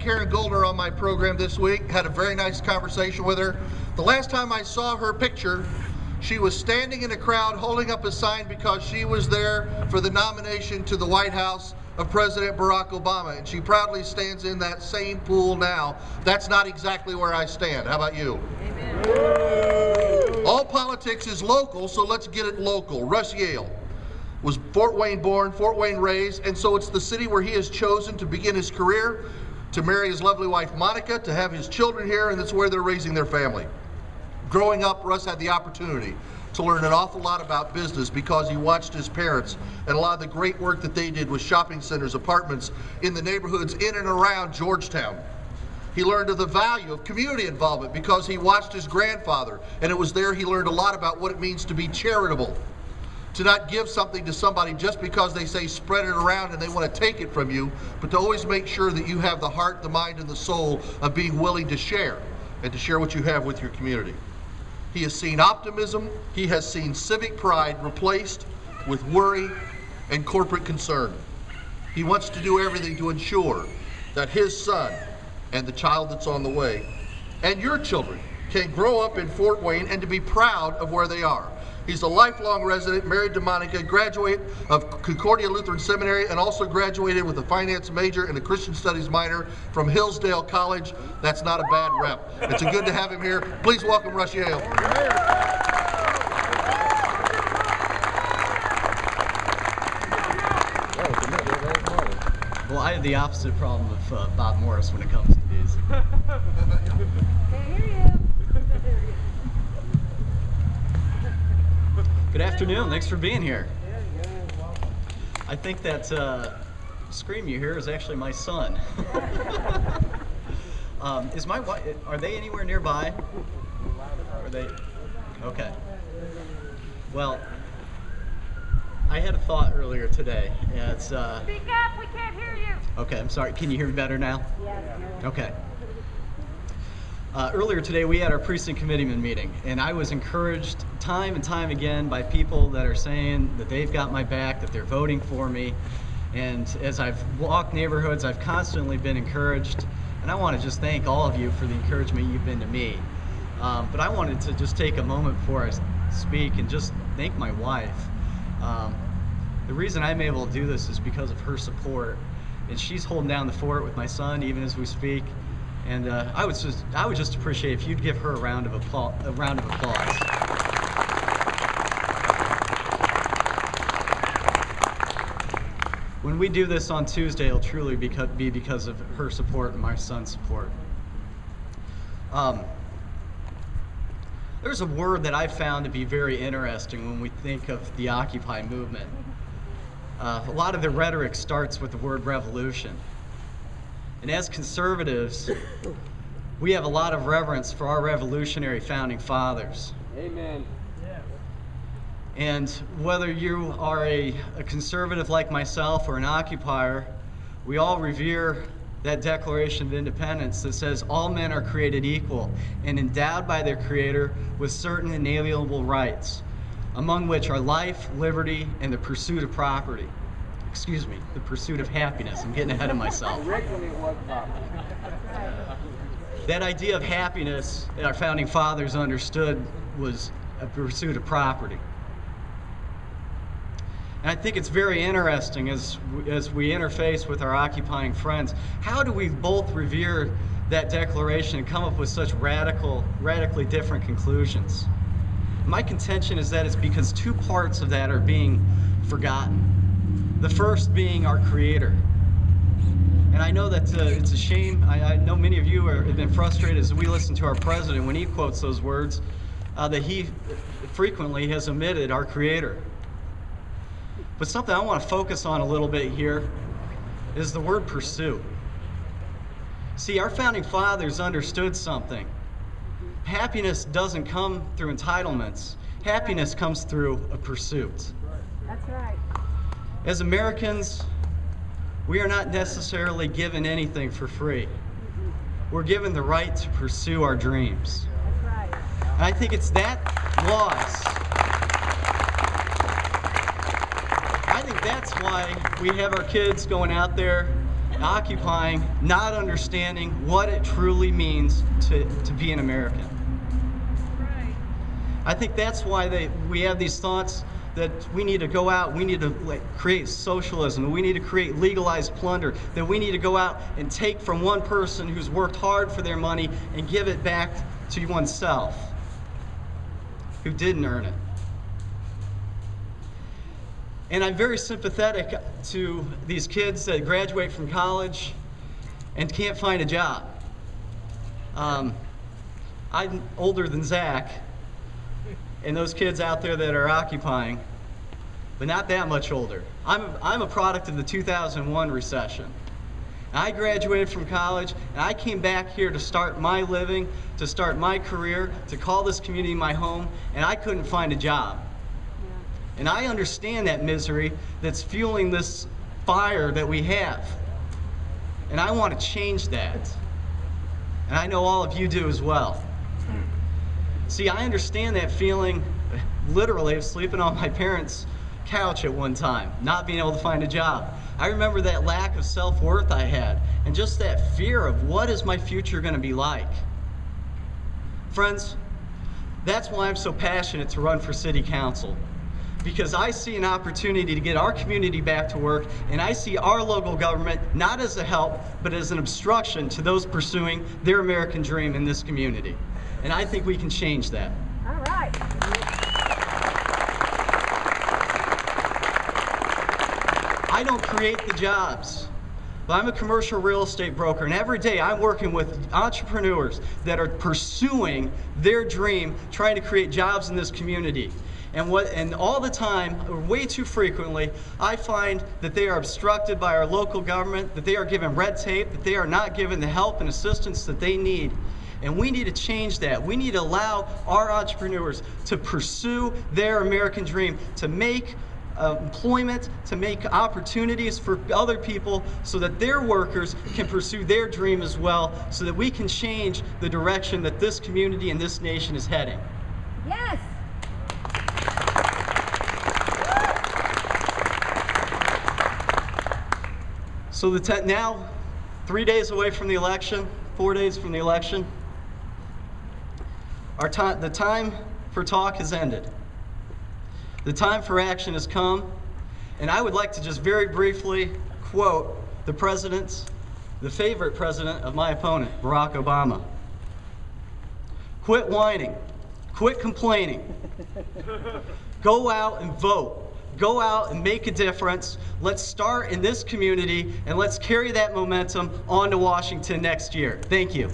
had Karen Goldner on my program this week, had a very nice conversation with her. The last time I saw her picture, she was standing in a crowd holding up a sign because she was there for the nomination to the White House of President Barack Obama, and she proudly stands in that same pool now. That's not exactly where I stand. How about you? Amen. All politics is local, so let's get it local. Russ Jehl was Fort Wayne born, Fort Wayne raised, and so it's the city where he has chosen to begin his career, to marry his lovely wife Monica, to have his children here, and that's where they're raising their family. Growing up, Russ had the opportunity to learn an awful lot about business because he watched his parents and a lot of the great work that they did with shopping centers, apartments in the neighborhoods in and around Georgetown. He learned of the value of community involvement because he watched his grandfather, and it was there he learned a lot about what it means to be charitable. To not give something to somebody just because they say spread it around and they want to take it from you, but to always make sure that you have the heart, the mind, and the soul of being willing to share, and to share what you have with your community. He has seen optimism, he has seen civic pride replaced with worry and corporate concern. He wants to do everything to ensure that his son and the child that's on the way, and your children, can grow up in Fort Wayne and to be proud of where they are. He's a lifelong resident, married to Monica, graduate of Concordia Lutheran Seminary, and also graduated with a finance major and a Christian studies minor from Hillsdale College. That's not a bad rep. It's good to have him here. Please welcome Russ Jehl. Well, I have the opposite problem of Bob Morris when it comes to these. Can't hear you. Good afternoon. Thanks for being here. I think that scream you hear is actually my son. Is my wife? Are they anywhere nearby? Are they? Okay. Well, I had a thought earlier today. It's Speak up. We can't hear you. okay. I'm sorry. Can you hear me better now? Yes. Okay. Earlier today we had our precinct committeeman meeting, and I was encouraged time and time again by people that are saying that they've got my back, that they're voting for me. And as I've walked neighborhoods, I've constantly been encouraged, and I want to just thank all of you for the encouragement you've been to me. But I wanted to just take a moment before I speak and just thank my wife. The reason I'm able to do this is because of her support, and she's holding down the fort with my son even as we speak. And I would just appreciate if you'd give her a round of applause. When we do this on Tuesday, it'll truly be because of her support and my son's support. There's a word that I found to be very interesting when we think of the Occupy movement. A lot of the rhetoric starts with the word revolution. And as conservatives, we have a lot of reverence for our revolutionary founding fathers. Amen. And whether you are a conservative like myself or an occupier, we all revere that Declaration of Independence that says all men are created equal and endowed by their Creator with certain inalienable rights, among which are life, liberty, and the pursuit of property. Excuse me, the pursuit of happiness. I'm getting ahead of myself. Originally it was property. That idea of happiness that our founding fathers understood was a pursuit of property. And I think it's very interesting as we interface with our occupying friends, how do we both revere that declaration and come up with such radically different conclusions? My contention is that it's because two parts of that are being forgotten. The first being our Creator. And I know that it's a shame. I know many of you have been frustrated as we listen to our president when he quotes those words, that he frequently has omitted our Creator. But something I want to focus on a little bit here is the word pursue. See, our founding fathers understood something. Happiness doesn't come through entitlements. Happiness comes through a pursuit. That's right. As Americans, we are not necessarily given anything for free. We're given the right to pursue our dreams. That's right. And I think it's that loss. I think that's why we have our kids going out there occupying, not understanding what it truly means to be an American. Right. I think that's why we have these thoughts that we need to go out, we need to create socialism, we need to create legalized plunder, that we need to go out and take from one person who's worked hard for their money and give it back to oneself, who didn't earn it. And I'm very sympathetic to these kids that graduate from college and can't find a job. I'm older than Zach, and those kids out there that are occupying, but not that much older. I'm a product of the 2001 recession. I graduated from college, and I came back here to start my living, to start my career, to call this community my home, and I couldn't find a job. And I understand that misery that's fueling this fire that we have. And I want to change that. And I know all of you do as well. See, I understand that feeling, literally, of sleeping on my parents' couch at one time, not being able to find a job. I remember that lack of self-worth I had, and just that fear of what is my future going to be like. Friends, that's why I'm so passionate to run for city council. Because I see an opportunity to get our community back to work, and I see our local government not as a help, but as an obstruction to those pursuing their American dream in this community. And I think we can change that. All right. I don't create the jobs, but I'm a commercial real estate broker, and every day I'm working with entrepreneurs that are pursuing their dream, trying to create jobs in this community. And all the time, or way too frequently, I find that they are obstructed by our local government, that they are given red tape, that they are not given the help and assistance that they need. And we need to change that. We need to allow our entrepreneurs to pursue their American dream, to make employment, to make opportunities for other people so that their workers can pursue their dream as well, so that we can change the direction that this community and this nation is heading. Yes. So now, 3 days away from the election, 4 days from the election, the time for talk has ended. The time for action has come, and I would like to just very briefly quote the favorite president of my opponent, Barack Obama. Quit whining, quit complaining, go out and vote. Go out and make a difference. Let's start in this community, and let's carry that momentum on to Washington next year. Thank you.